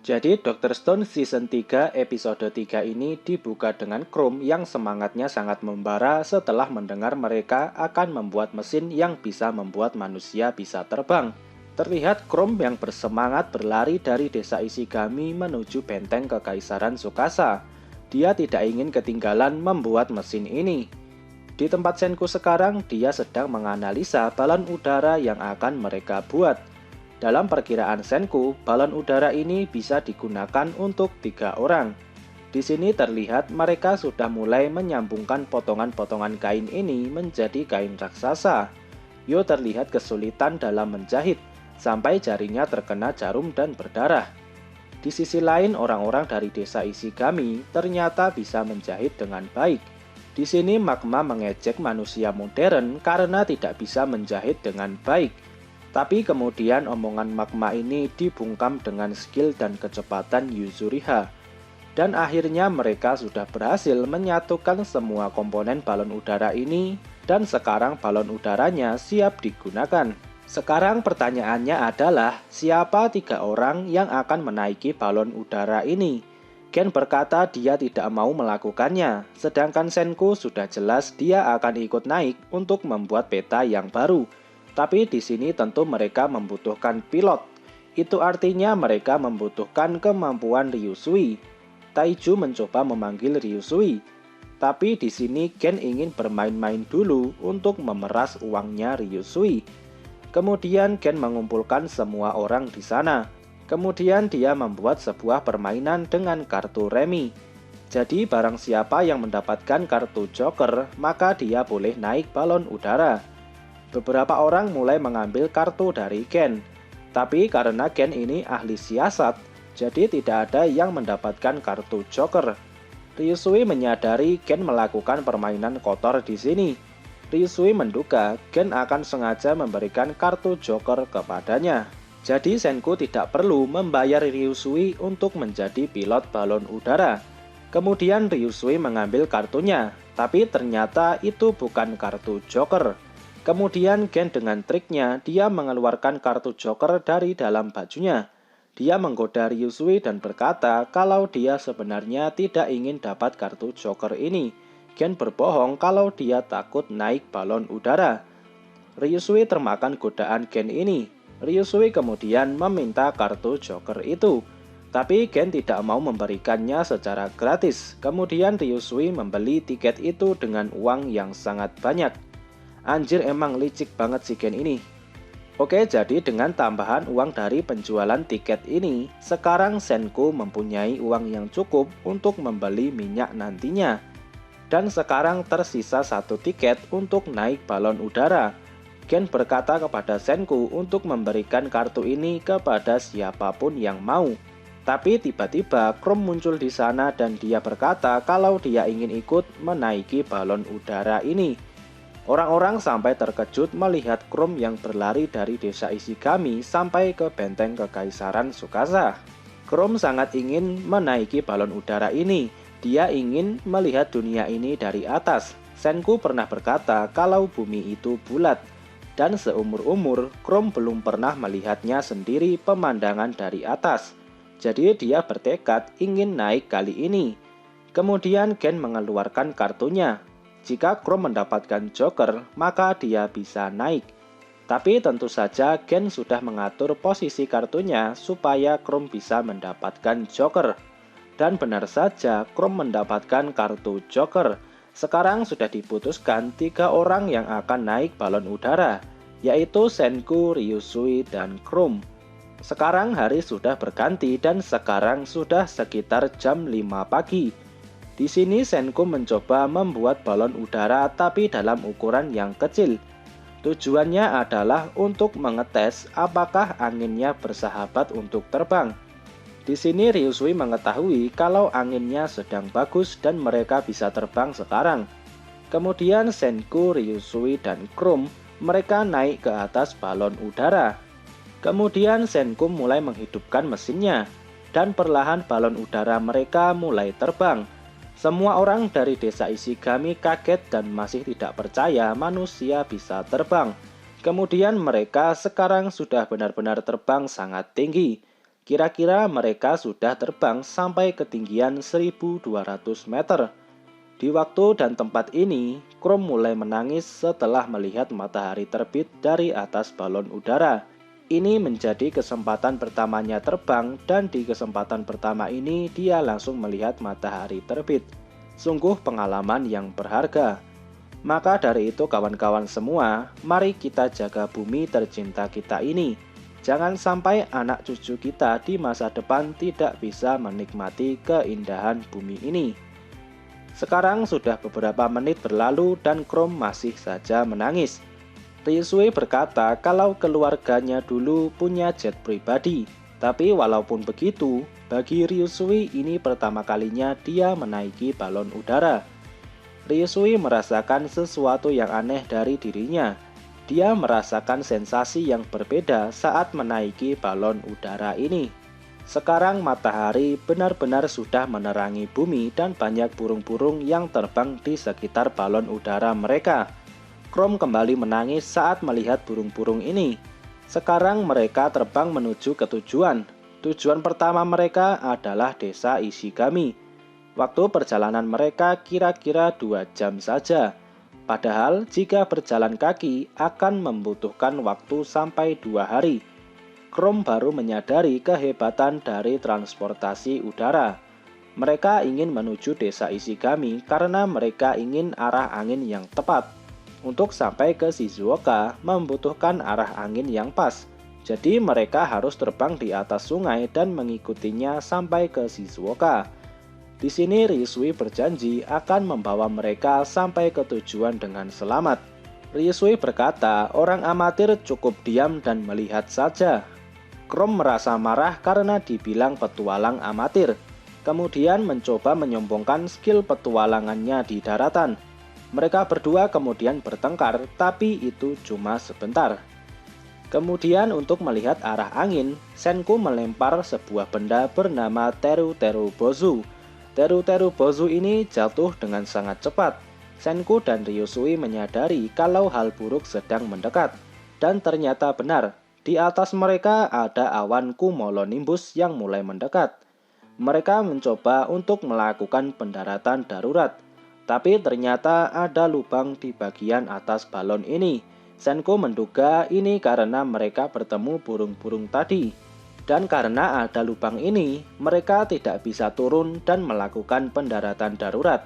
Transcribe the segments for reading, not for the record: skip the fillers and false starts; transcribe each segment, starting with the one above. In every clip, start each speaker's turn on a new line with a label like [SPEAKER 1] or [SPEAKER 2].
[SPEAKER 1] Jadi Dr. Stone Season 3 episode 3 ini dibuka dengan Chrome yang semangatnya sangat membara setelah mendengar mereka akan membuat mesin yang bisa membuat manusia bisa terbang. Terlihat Chrome yang bersemangat berlari dari desa Ishigami menuju benteng Kekaisaran Tsukasa. Dia tidak ingin ketinggalan membuat mesin ini. Di tempat Senku sekarang, dia sedang menganalisa balon udara yang akan mereka buat. Dalam perkiraan Senku, balon udara ini bisa digunakan untuk 3 orang. Di sini terlihat mereka sudah mulai menyambungkan potongan-potongan kain ini menjadi kain raksasa. Yo terlihat kesulitan dalam menjahit, sampai jarinya terkena jarum dan berdarah. Di sisi lain, orang-orang dari desa Ishigami ternyata bisa menjahit dengan baik. Di sini Magma mengejek manusia modern karena tidak bisa menjahit dengan baik. Tapi kemudian omongan Magma ini dibungkam dengan skill dan kecepatan Yuzuriha. Dan akhirnya mereka sudah berhasil menyatukan semua komponen balon udara ini dan sekarang balon udaranya siap digunakan. Sekarang pertanyaannya adalah siapa 3 orang yang akan menaiki balon udara ini? Gen berkata dia tidak mau melakukannya, sedangkan Senku sudah jelas dia akan ikut naik untuk membuat peta yang baru. Tapi di sini tentu mereka membutuhkan pilot. Itu artinya mereka membutuhkan kemampuan Ryusui. Taiju mencoba memanggil Ryusui. Tapi di sini Gen ingin bermain-main dulu untuk memeras uangnya Ryusui. Kemudian Gen mengumpulkan semua orang di sana. Kemudian dia membuat sebuah permainan dengan kartu remi. Jadi barang siapa yang mendapatkan kartu Joker, maka dia boleh naik balon udara. Beberapa orang mulai mengambil kartu dari Gen. Tapi karena Gen ini ahli siasat, jadi tidak ada yang mendapatkan kartu Joker. Ryusui menyadari Gen melakukan permainan kotor di sini. Ryusui menduga Gen akan sengaja memberikan kartu Joker kepadanya. Jadi Senku tidak perlu membayar Ryusui untuk menjadi pilot balon udara. Kemudian Ryusui mengambil kartunya, tapi ternyata itu bukan kartu Joker. Kemudian Gen dengan triknya, dia mengeluarkan kartu Joker dari dalam bajunya. Dia menggoda Ryusui dan berkata kalau dia sebenarnya tidak ingin dapat kartu Joker ini. Gen berbohong kalau dia takut naik balon udara. Ryusui termakan godaan Gen ini. Ryusui kemudian meminta kartu Joker itu. Tapi Gen tidak mau memberikannya secara gratis. Kemudian Ryusui membeli tiket itu dengan uang yang sangat banyak. Anjir, emang licik banget si Gen ini. Oke, jadi dengan tambahan uang dari penjualan tiket ini, sekarang Senku mempunyai uang yang cukup untuk membeli minyak nantinya. Dan sekarang tersisa 1 tiket untuk naik balon udara. Gen berkata kepada Senku untuk memberikan kartu ini kepada siapapun yang mau. Tapi tiba-tiba Chrome muncul di sana dan dia berkata kalau dia ingin ikut menaiki balon udara ini. Orang-orang sampai terkejut melihat Chrome yang berlari dari desa Ishigami sampai ke benteng Kekaisaran Tsukasa. Chrome sangat ingin menaiki balon udara ini. Dia ingin melihat dunia ini dari atas. Senku pernah berkata kalau bumi itu bulat. Dan seumur-umur, Chrome belum pernah melihatnya sendiri pemandangan dari atas. Jadi dia bertekad ingin naik kali ini. Kemudian Gen mengeluarkan kartunya. Jika Chrome mendapatkan Joker, maka dia bisa naik. Tapi tentu saja Gen sudah mengatur posisi kartunya supaya Chrome bisa mendapatkan Joker. Dan benar saja Chrome mendapatkan kartu Joker. Sekarang sudah diputuskan 3 orang yang akan naik balon udara, yaitu Senku, Ryusui, dan Chrome. Sekarang hari sudah berganti dan sekarang sudah sekitar jam 5 pagi. Di sini Senku mencoba membuat balon udara tapi dalam ukuran yang kecil. Tujuannya adalah untuk mengetes apakah anginnya bersahabat untuk terbang. Di sini Ryusui mengetahui kalau anginnya sedang bagus dan mereka bisa terbang sekarang. Kemudian Senku, Ryusui, dan Chrome mereka naik ke atas balon udara. Kemudian Senku mulai menghidupkan mesinnya dan perlahan balon udara mereka mulai terbang. Semua orang dari desa Ishigami kaget dan masih tidak percaya manusia bisa terbang. Kemudian mereka sekarang sudah benar-benar terbang sangat tinggi. Kira-kira mereka sudah terbang sampai ketinggian 1.200 meter. Di waktu dan tempat ini, Chrome mulai menangis setelah melihat matahari terbit dari atas balon udara. Ini menjadi kesempatan pertamanya terbang dan di kesempatan pertama ini dia langsung melihat matahari terbit. Sungguh pengalaman yang berharga. Maka dari itu kawan-kawan semua, mari kita jaga bumi tercinta kita ini. Jangan sampai anak cucu kita di masa depan tidak bisa menikmati keindahan bumi ini. Sekarang sudah beberapa menit berlalu dan Chrome masih saja menangis. Ryusui berkata kalau keluarganya dulu punya jet pribadi. Tapi walaupun begitu, bagi Ryusui ini pertama kalinya dia menaiki balon udara. Ryusui merasakan sesuatu yang aneh dari dirinya. Dia merasakan sensasi yang berbeda saat menaiki balon udara ini. Sekarang matahari benar-benar sudah menerangi bumi dan banyak burung-burung yang terbang di sekitar balon udara mereka. Chrome kembali menangis saat melihat burung-burung ini. Sekarang mereka terbang menuju ke tujuan. Tujuan pertama mereka adalah desa Ishigami. Waktu perjalanan mereka kira-kira 2 jam saja. Padahal jika berjalan kaki akan membutuhkan waktu sampai 2 hari. Chrome baru menyadari kehebatan dari transportasi udara. Mereka ingin menuju desa Ishigami karena mereka ingin arah angin yang tepat. Untuk sampai ke Shizuoka membutuhkan arah angin yang pas. Jadi mereka harus terbang di atas sungai dan mengikutinya sampai ke Shizuoka. Di sini Ryusui berjanji akan membawa mereka sampai ke tujuan dengan selamat. Ryusui berkata orang amatir cukup diam dan melihat saja. Chrome merasa marah karena dibilang petualang amatir. Kemudian mencoba menyombongkan skill petualangannya di daratan. Mereka berdua kemudian bertengkar, tapi itu cuma sebentar. Kemudian untuk melihat arah angin, Senku melempar sebuah benda bernama Teru Bozu. Teru Bozu ini jatuh dengan sangat cepat. Senku dan Ryusui menyadari kalau hal buruk sedang mendekat. Dan ternyata benar, di atas mereka ada awan cumulonimbus yang mulai mendekat. Mereka mencoba untuk melakukan pendaratan darurat. Tapi ternyata ada lubang di bagian atas balon ini. Senku menduga ini karena mereka bertemu burung-burung tadi. Dan karena ada lubang ini, mereka tidak bisa turun dan melakukan pendaratan darurat.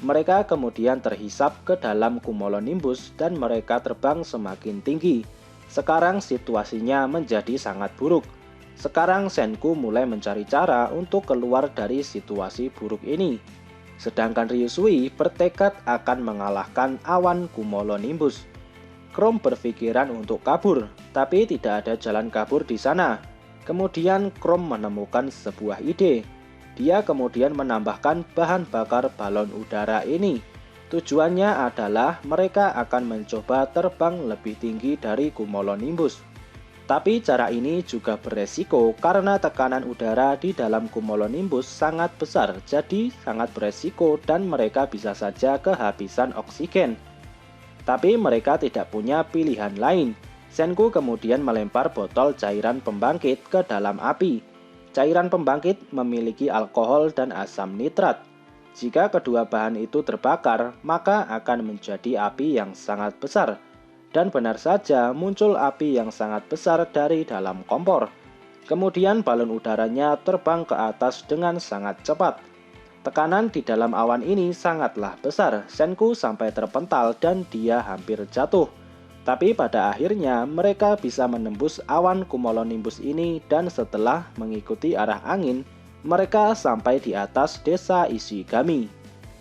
[SPEAKER 1] Mereka kemudian terhisap ke dalam cumulonimbus dan mereka terbang semakin tinggi. Sekarang situasinya menjadi sangat buruk. Sekarang Senku mulai mencari cara untuk keluar dari situasi buruk ini. Sedangkan Ryusui bertekad akan mengalahkan awan cumulonimbus. Chrome berpikiran untuk kabur, tapi tidak ada jalan kabur di sana. Kemudian Chrome menemukan sebuah ide. Dia kemudian menambahkan bahan bakar balon udara ini. Tujuannya adalah mereka akan mencoba terbang lebih tinggi dari cumulonimbus. Tapi cara ini juga beresiko karena tekanan udara di dalam cumulonimbus sangat besar, jadi sangat beresiko dan mereka bisa saja kehabisan oksigen. Tapi mereka tidak punya pilihan lain. Senku kemudian melempar botol cairan pembangkit ke dalam api. Cairan pembangkit memiliki alkohol dan asam nitrat. Jika kedua bahan itu terbakar, maka akan menjadi api yang sangat besar. Dan benar saja muncul api yang sangat besar dari dalam kompor. Kemudian balon udaranya terbang ke atas dengan sangat cepat. Tekanan di dalam awan ini sangatlah besar. Senku sampai terpental dan dia hampir jatuh. Tapi pada akhirnya mereka bisa menembus awan cumulonimbus ini dan setelah mengikuti arah angin, mereka sampai di atas desa Ishigami.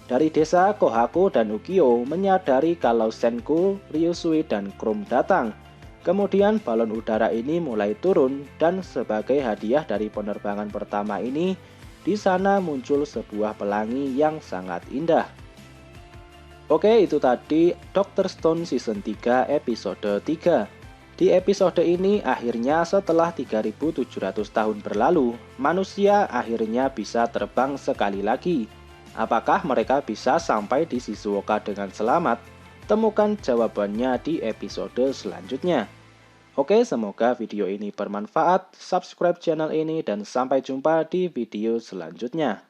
[SPEAKER 1] Dari desa Kohaku dan Ukyo menyadari kalau Senku, Ryusui, dan Chrome datang. Kemudian balon udara ini mulai turun dan sebagai hadiah dari penerbangan pertama ini, di sana muncul sebuah pelangi yang sangat indah. Oke, itu tadi Dr. Stone Season 3 episode 3. Di episode ini akhirnya setelah 3700 tahun berlalu, manusia akhirnya bisa terbang sekali lagi. Apakah mereka bisa sampai di Shizuoka dengan selamat? Temukan jawabannya di episode selanjutnya. Oke, semoga video ini bermanfaat. Subscribe channel ini dan sampai jumpa di video selanjutnya.